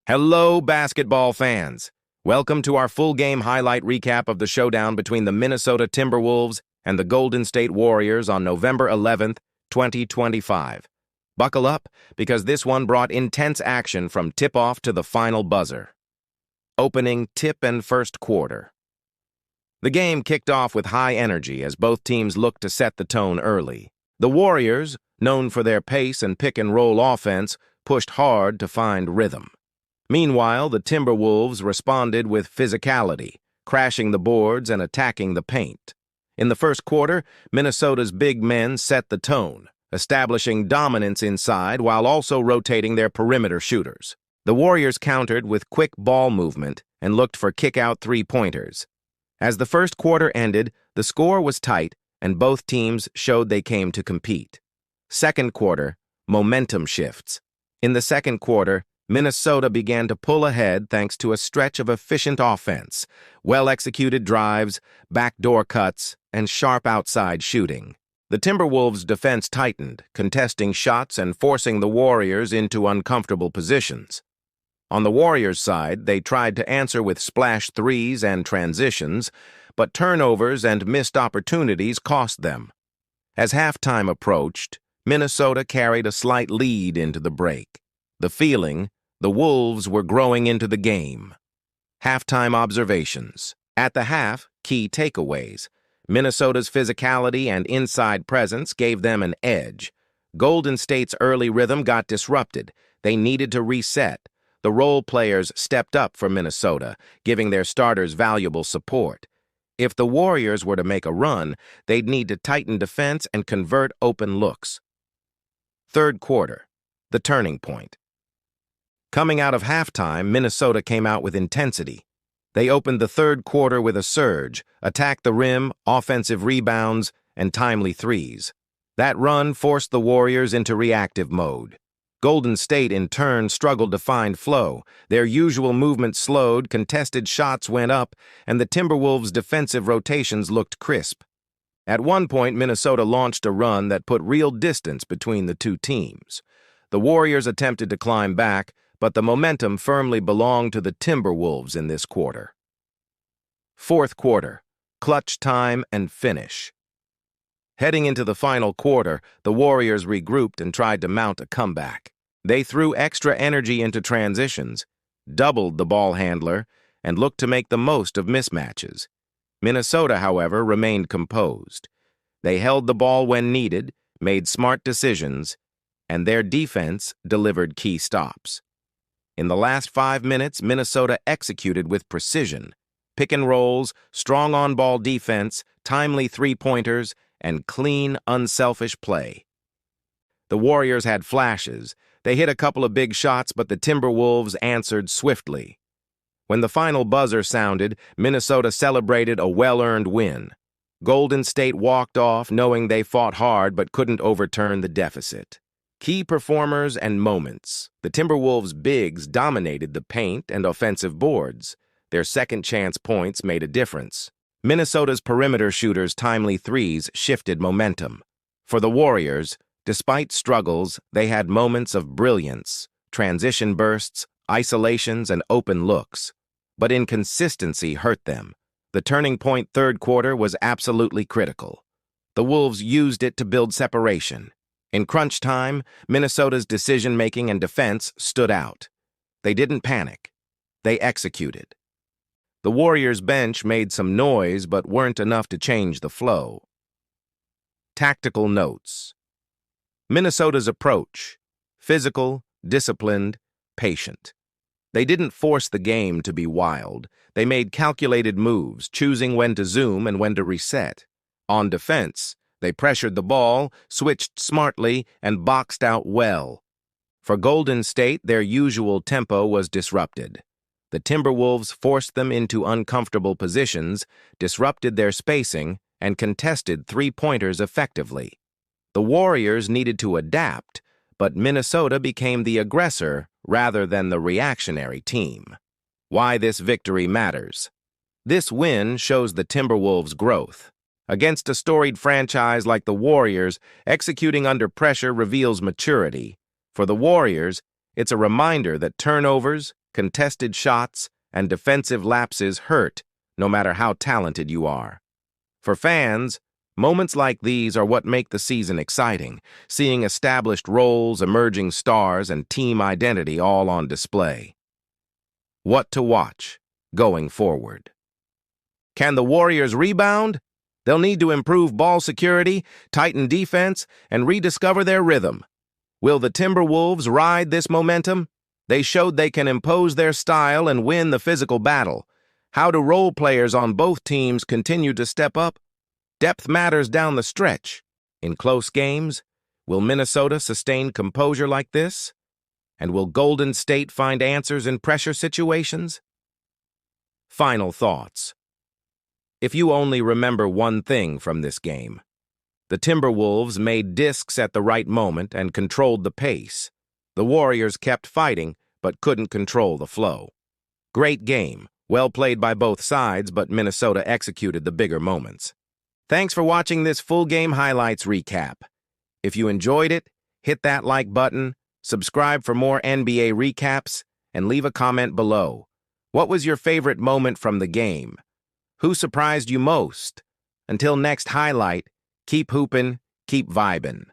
Hello, basketball fans. Welcome to our full game highlight recap of the showdown between the Minnesota Timberwolves and the Golden State Warriors on November 11th, 2025. Buckle up, because this one brought intense action from tip-off to the final buzzer. Opening tip and first quarter. The game kicked off with high energy as both teams looked to set the tone early. The Warriors, known for their pace and pick-and-roll offense, pushed hard to find rhythm. Meanwhile, the Timberwolves responded with physicality, crashing the boards and attacking the paint. In the first quarter, Minnesota's big men set the tone, establishing dominance inside while also rotating their perimeter shooters. The Warriors countered with quick ball movement and looked for kick-out three-pointers. As the first quarter ended, the score was tight and both teams showed they came to compete. Second quarter, momentum shifts. In the second quarter, Minnesota began to pull ahead thanks to a stretch of efficient offense, well-executed drives, backdoor cuts, and sharp outside shooting. The Timberwolves' defense tightened, contesting shots and forcing the Warriors into uncomfortable positions. On the Warriors' side, they tried to answer with splash threes and transitions, but turnovers and missed opportunities cost them. As halftime approached, Minnesota carried a slight lead into the break. The feeling, the Wolves were growing into the game. Halftime observations. At the half, key takeaways. Minnesota's physicality and inside presence gave them an edge. Golden State's early rhythm got disrupted. They needed to reset. The role players stepped up for Minnesota, giving their starters valuable support. If the Warriors were to make a run, they'd need to tighten defense and convert open looks. Third quarter, the turning point. Coming out of halftime, Minnesota came out with intensity. They opened the third quarter with a surge, attacked the rim, offensive rebounds, and timely threes. That run forced the Warriors into reactive mode. Golden State, in turn, struggled to find flow. Their usual movement slowed, contested shots went up, and the Timberwolves' defensive rotations looked crisp. At one point, Minnesota launched a run that put real distance between the two teams. The Warriors attempted to climb back, but the momentum firmly belonged to the Timberwolves in this quarter. Fourth quarter, clutch time and finish. Heading into the final quarter, the Warriors regrouped and tried to mount a comeback. They threw extra energy into transitions, doubled the ball handler, and looked to make the most of mismatches. Minnesota, however, remained composed. They held the ball when needed, made smart decisions, and their defense delivered key stops. In the last 5 minutes, Minnesota executed with precision. Pick and rolls, strong on-ball defense, timely three-pointers, and clean, unselfish play. The Warriors had flashes. They hit a couple of big shots, but the Timberwolves answered swiftly. When the final buzzer sounded, Minnesota celebrated a well-earned win. Golden State walked off knowing they fought hard but couldn't overturn the deficit. Key performers and moments. The Timberwolves' bigs dominated the paint and offensive boards. Their second-chance points made a difference. Minnesota's perimeter shooters' timely threes shifted momentum. For the Warriors, despite struggles, they had moments of brilliance, transition bursts, isolations, and open looks. But inconsistency hurt them. The turning point third quarter was absolutely critical. The Wolves used it to build separation. In crunch time, Minnesota's decision-making and defense stood out. They didn't panic. They executed. The Warriors' bench made some noise but weren't enough to change the flow. Tactical notes. Minnesota's approach: physical, disciplined, patient. They didn't force the game to be wild. They made calculated moves, choosing when to zoom and when to reset. On defense, they pressured the ball, switched smartly, and boxed out well. For Golden State, their usual tempo was disrupted. The Timberwolves forced them into uncomfortable positions, disrupted their spacing, and contested three-pointers effectively. The Warriors needed to adapt, but Minnesota became the aggressor rather than the reactionary team. Why this victory matters. This win shows the Timberwolves' growth. Against a storied franchise like the Warriors, executing under pressure reveals maturity. For the Warriors, it's a reminder that turnovers, contested shots, and defensive lapses hurt, no matter how talented you are. For fans, moments like these are what make the season exciting, seeing established roles, emerging stars, and team identity all on display. What to watch going forward? Can the Warriors rebound? They'll need to improve ball security, tighten defense, and rediscover their rhythm. Will the Timberwolves ride this momentum? They showed they can impose their style and win the physical battle. How do role players on both teams continue to step up? Depth matters down the stretch. In close games, will Minnesota sustain composure like this? And will Golden State find answers in pressure situations? Final thoughts. If you only remember one thing from this game, the Timberwolves made discs at the right moment and controlled the pace. The Warriors kept fighting, but couldn't control the flow. Great game, well played by both sides, but Minnesota executed the bigger moments. Thanks for watching this full game highlights recap. If you enjoyed it, hit that like button, subscribe for more NBA recaps, and leave a comment below. What was your favorite moment from the game? Who surprised you most? Until next highlight, keep hoopin', keep vibin'.